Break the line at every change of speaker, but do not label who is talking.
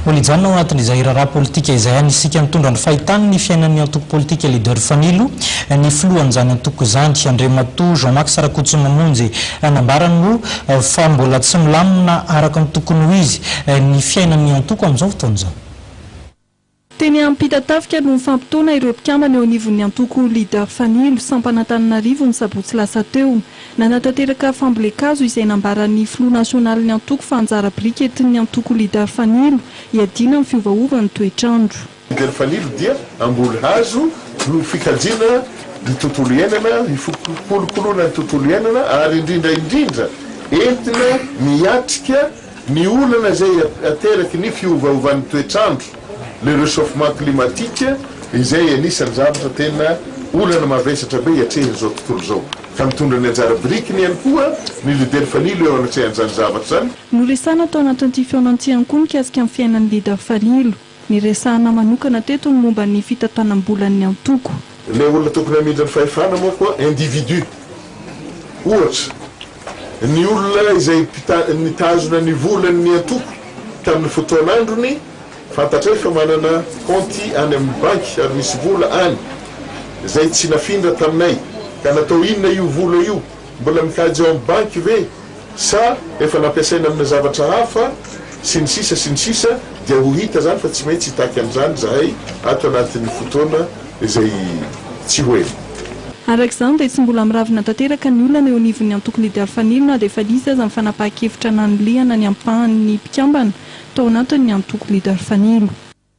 Olijanona ao anatin'izay raharaha politika izay anisika mitondra ny fahitany ny fiainan'ny antoko politika leader Fanilo ny filohan'izany antoko izany Andriamatoa Jean-Marc Sarakotsomamonjy nambarany moa fa mbola tsy milamina araka ny tokony ho izy ny fiainan'ny antoko amin'izao fotoana izao.
Teny ampitatafika no mifampitona ireo mpikambana eo anivon'ny antoko leader Fanilo Sampanantananarivo ny sabotsy lasa teo. Nanatanteraka fambolekazo izay nambaran'ny filoha nasionaly ny antoko fa anjara briketin'ny antoko leader Fanilo hiadina amin'ny fiovaovany toetrandro.
Leader Fanilo dia amboly hazo no fikajina ny tontolo iainana, ny fikolokoloana ny tontolo iainana ary indrindra entina miatrika ny olana izay ateraky ny fiovaovan'ny toetrandro. Le réchauffement climatique izay anisan'ny zavatra tena olana mavesatra be hiatrehan'izao tontolo izao. Ka mitondra ny anjara brikiny ihany koa ny leader Fanilo eo anatrehany zavatra zany.
Noresahana tao anatin'ity fiaonantsiany koa mikasika amin'ny fiainan'ny leader Fanilo. Niresahana manokana teto ny momba ny fitantanam-bolan'ny antoko.
Le olona tokony hamindra ny fahefana moa koa individu. Ohatra, ny olona izay nitazona ny volan'ny antoko tamin'ny fotoan'androny fantatray fa manana konty any amin'ny banky ary misy vola any izay tsy nafindra taminay ka natao inona io vola io mbola mikajy eo amin'ny banky ve sa efa nampiasaina amin'ny zavatra hafa sy ny sisa dia ho hita zany fa tsy maintsy hitaky amin'izany zahay ato anatin'ny fotoana izay tsy hoe.
Arak'izany dia tsy mbola miravina tanteraka ny olana eo anivon'ny antoko leader Fanilo na dia efa nisy aza ny fanapahan-kevitra nanolihana ny ampahan'ny mpikambana tao anatin'ny antoko leader Fanilo.